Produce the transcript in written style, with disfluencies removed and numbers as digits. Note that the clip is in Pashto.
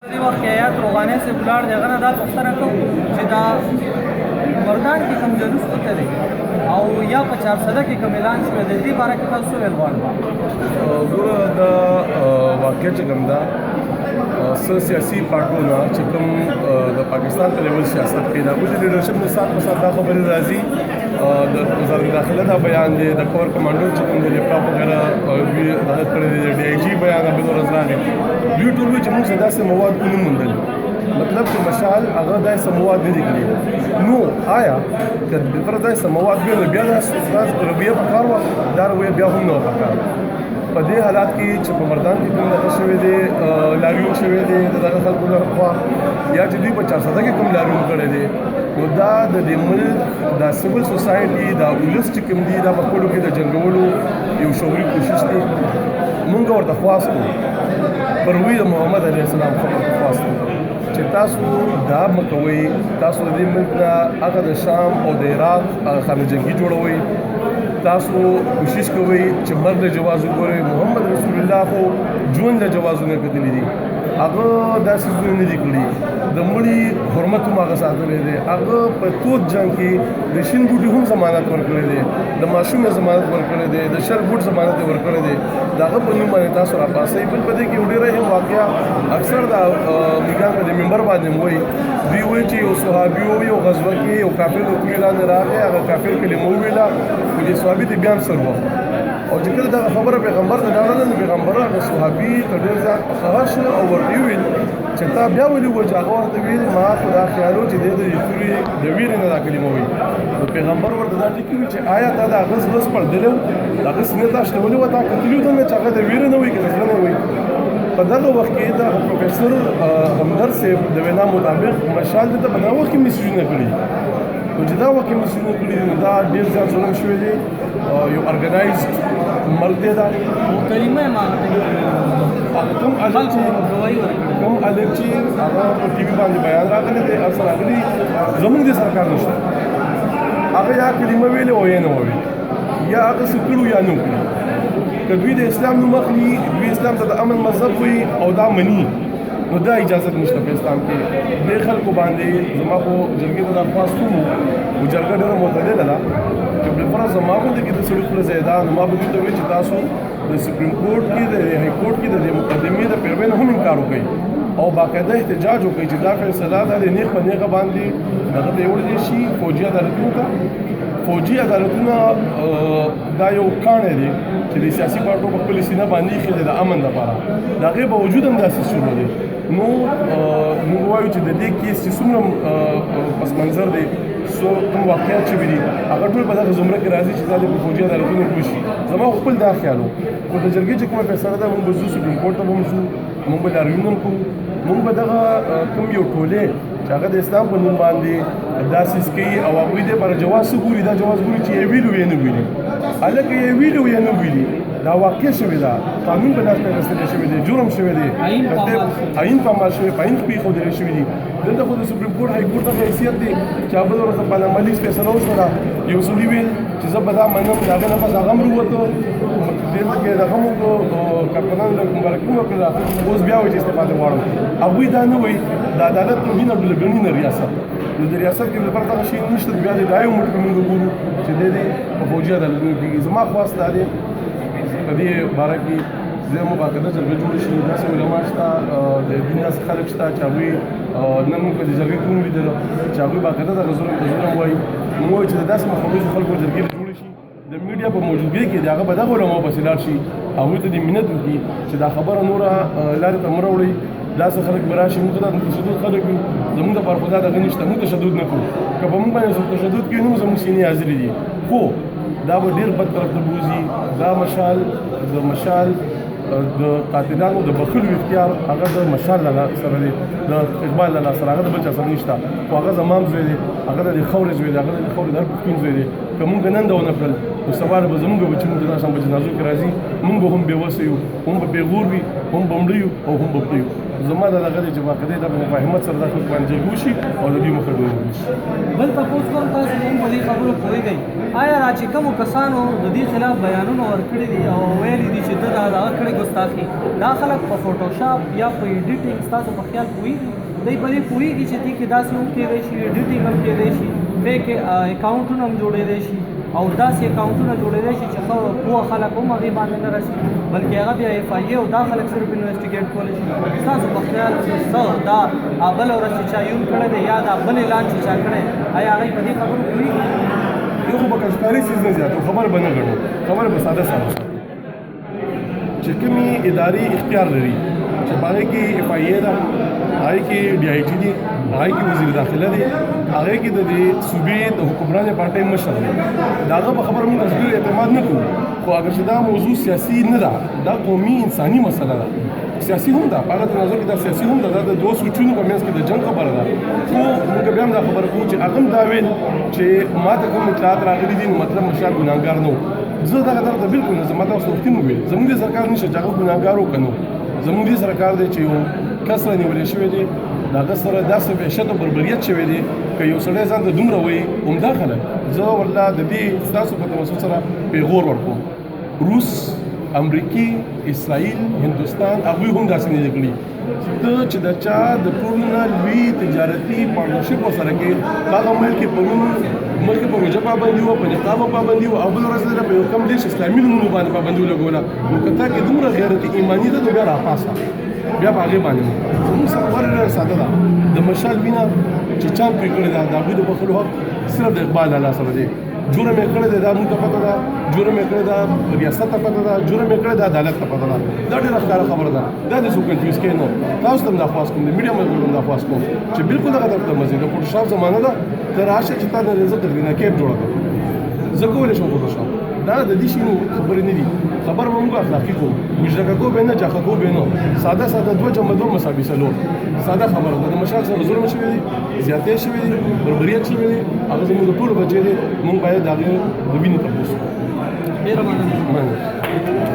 دې وخت کې آیات روغاني صاحب ولاړ دی هغه نه دا پوښتنه کوم چې دا مردان کې کوم جلوس وته دی او یا په 400 کې کوم اعلان شوی دی دې باره کې تاسو ویل غواړم ګوره دا واقع چې کوم دا سیاسي پارټونه چې کوم د پاکستان په لیول سیاست کې دا د لیډرشپ نه سات په سات دا خبرې راځي د وزارت داخله دا بیان دی د کور کمانډر چې کوم د لیپټاپ وغیرہ دا کړی دی ډي آی جی بیان به ورځ راغی دوی ټول چې موږ داسې مواد ونه موندل مطلب چې مشال هغه داسې مواد نه دي کړی نو آیا که پر داسې مواد بیا د استاد ربیه په کار و دا بیا هم نه وکړ په دې حالات کې چې په مردان کې کوم دغه شوی دی لاریون شوی دی دغه خلکو لخوا یا چې دوی په 400 کې کوم لاریون کړی دی نو دا د دې ملک د سیول سوسایټي دا ولس چې کوم دی دا په خپلو کې د جنګولو یو شعوري کوشش دی مونږ ورته خواست کوو پر وی د محمد علیه السلام خواست کوو چې تاسو دا مکوئ تاسو د دې ملک نه هغه د شام او د عراق خانه جنګي جوړوئ تاسو کوشش کوئ چې مرګ له جواز وګورئ محمد رسول الله خو ژوند له جوازونه کتلي دي هغه داسې ژوند نه دي کړي د مړي حرمت هم هغه ساتلی دی هغه په تود جنګ کې د شین بوټي هم ضمانت ورکړی دی د ماشوم ضمانت ورکړی دی د شر بوټ ضمانت ورکړی دی د هغه په نوم باندې تاسو راپاسئ بل په دې کې یو ډېره اهم واقعه اکثر د میګان په دې منبر باندې وایي دوی وایي چې یو صحابي و یو غزوه کې یو کافر حکم اعلان راغی هغه کافر کلمه وویله خو دې صحابي د بیا هم سر وخت او چې کله دا خبره پیغمبر ته لاړله نو پیغمبر هغه صحابي ته ډېر زیات په قهر شو او ورته وویل چې تا بیا ولې وویل چې هغه ورته ویل ما خو دا خیال و چې دی د یتوري د ویرې نه دا کلمه وایي نو پیغمبر ورته دا ټکي وي چې آیا تا د هغه زړه سپړدلی و د هغه سینې ته اشتولې وه تا کتلي و ته چې هغه د ویرې نه وایي که د زړه نه وایي په دغه وخت کې د پروفیسر همدرد صاحب د وینا مطابق مشال دلته په دغه وخت کې میسیجونه کړي نو چې دا وخت کې میسیجونه کړي دي نو دا ډېر زیات ظلم شوی دی یو ارګنایزډ مرګ دی دا کلمه ما کوم الګ چې هغه په ټي وي باندې بیان راغلی دی اکثر راغلی زموږ د سرکار نشته هغه یا کلمه ویلې او یې نه وویل یا هغه څه کړو یا نه کړو که دوی د اسلام نوم اخلي دوی اسلام ته د امن مذهب وایي او دا مني نو دا اجازت نشته په اسلام کې دې خلکو باندې زما خو جرګې ته درخواست کوم او جرګه ډېره معتدله ده چې بالفرض زما باندې کې د سړي خوله ځایده نو ما به دوی ته وایي چې تاسو د سپریم کورټ کې د های کورټ کې د دې مقدمې د پیروۍ نه هم انکار وکړئ او باقاعده احتجاج وکړي چې دا فیصله ده د نیغ په نیغه باندې هغه ته یوړل شي فوجي عدالتونو ته فوجي عدالتونه دا یو کاڼی دی چې د سیاسي پارټو په خپلې سینه باندې ایښی دی د امن لپاره د هغې باوجود هم داسې شروع دی نو موږ وایو چې د دې کیس چې څومره پس منظر دی کوم واقعیات چې دي هغه ټول په دغه زمره کې راځي چې دا د فوجي عدالتونو کې وشي زما خپل دا خیال و خو د جرګې چې کومه فیصله ده موږ به ځو سپریم کورټ ته به هم ځو موږ به لاریون هم کوو موږ به دغه کوم یو ټولې چې هغه د اسلام په نوم باندې داسې کوي او هغوی دې پر جواز څه ګوري دا جواز ګوري چې یې ویلي یې نه ویلي هلکه یې ویلي یې نه ویلي دا واقع شوې ده قانون په لاس راوستل شوی دی جرم شوی دی آئین پامال شوی په آئین کې ایښودل شوي دي دلته خو د سپریم کورټ های کورټ ته حیثیت دی چې هغه بله ورځ باندې عملي فیصله وشوله یو سړي ویل چې زه به دا منم د هغه نه بس هغه هم ووته دلته کې دغه هم کارکنانو له مبارکي مې وکړله اوس بیا وایي چې استفاده غواړم هغوی دا نه وایي د عدالت توهین او ډله ګڼي نه ریاست نو د ریاست کې لپاره دغه شی نشته بیا د دا یو ملک موږ وګورو چې دی په فوجي عدالتونو کېږي زما خواست دا دی په دې باره کې زه باقاعده جرګه جوړه شي داسې علما شته د دین داسې خلک شته چې هغوی نن موږ د جرګې کوم لیدله چې هغوی باقاعده دغه ظلم وایي موږ وایو چې د داسې مخابزو خلکو جرګې جوړې شي د میډیا په موجودګۍ کې د هغه به دغه علماو پسې لاړ شي هغوی ته دې منت وکړي چې دا خبره نوره لارې ته مه راوړئ داسې خلک به راشي موږ دا تشدد خلک یو زموږ دپاره خو دا دغه نشته موږ تشدد نه کوو که په موږ باندې تشدد کوي نو زموږ سینې حاضرې دي خو دا به ډېر بد طرف ته بوځي دا مشال د قاتلانو د بخلو اختیار هغه د مشال له سره دی د اقبال له سره هغه د بل چا سره نشته خو هغه زما زوی دی هغه د خاورې زوی دی هغه د خاورې د هر پښتون زوی دی که موږ نن دا ونه کړل نو سبا به زموږ بچي موږ د ناسم په جنازو کې راځي موږ هم بېوسه یو هم به پېغور وي هم به مړه یو او هم به پړه یو زما د دغه د جواب د مفاهمت سره د باندې وشي او د دې مخدوم وشي. بل تاسو کوم تاسو هم په دې خبرو پوهیږئ آیا را چې کوم کسانو د دې خلاف بیانونه ورکړي دي او ویلي دي چې دا کړي ګستاخي دا خلک په فوټوشاپ یا په ایډیټینګ تاسو په خیال پوهیږي دوی په دې پوهیږي چې دې کې داسې هم کېدای شي ایډیټینګ هم کېدای شي فیک اکاونټونه هم جوړېدای شي او داسې اکاونټونه جوړېدای شي چې پوه خلک هم هغې باندې نه راشي بلکې هغه بیا اف آی او دا خلک صرف انویسټیګیټ کولی شي ستاسو په خیال څه دا بله ورځ چې چا یون کړی دی یا دا بل اعلان چې چا کړی آیا هغوی په دې خبرو پوهېږي یو خو به کشکاري څیز نه زیاتو خبر به نه ګڼو خبر به ساده ساده چې کومې ادارې اختیار لري چې په هغې کې اف آی ای ده هغې کې ډي آی ټي دي هغې کې وزیر داخله دی هغې کې د دې صوبې د حکمرانې پارټۍ مشر دی د هغه په خبره موږ ډېر اعتماد نه کوو خو اگر چې دا موضوع سیاسي نه ده دا قومي انساني مسله ده سیاسي هم ده په هغه تناظر کې دا سیاسي هم ده دا د دوه سوچونو په منځ کې د جنګ خبره ده خو موږ بیا هم دا خبره کوو چې هغه هم دا ویل چې ما ته کوم اطلاعات راغلي دي نو مطلب مشر ګناهګار نه و زه دغه درته بالکل نه زما تاسو وختي مو ویل زموږ د سرکار نشته چې هغه ګناهګار وکړو زموږ د سرکار دی چې یو کس رانیولی شوی دی د هغه سره داسې وحشت او بربریت شوی دی که یو سړی ځان ته دومره وایي عمده خلک زه والله د دې ستاسو په توسط سره پیغور ورکوم روس امریکي اسرائیل هندوستان هغوی هم داسې نه دي کړي چې د چا د ټولو نه لوی تجارتي پارټنرشپ ورسره کې هغه ملک پرون ملک په روژه پابندي وه په نقاب پابندي وه او بله ورځ په یو کم دیش اسلامي نومونو باندې پابندي ولګوله نو که تا کې دومره غیرت ایماني ده نو بیا راپاسه بیا په هغې باندې زموږ سره خبره ډېره ساده ده د مشال وینه چې چاند پرې کړې ده د هغوی د بخښلو حق صرف د اقبال الله سره دی جرم یې کړی دی دا موږ ته پته ده جرم یې کړی ده ریاست ته پته ده جرم یې کړی ده عدالت ته پته ده دا ډېره ښکاره خبره ده دا دې څوک کنفیوز کوي نه تاسو ته هم درخواست کوم د میډیا ملګرو هم درخواست کوم چې بالکل دغه طرف ته مزید د فوټوشاپ زمانه ده ته راشه چې تا د رزق ګریناکیب جوړه کړه زه کولی شم فوټوشاپ دا د دې شي نو خبرې نه دي خبر به موږ اخلاقي کوو وجدکو به نه جاخکو به نه ساده ساده دوه جمع دوه مساوي څلور ساده خبره ده د مشال سره ظلم شوی دی زیاتې شوی دی بربریت شوی دی هغه زموږ د ټولو بچی دی موږ باید د هغې د وینې تپوس وکړو ډېره مننه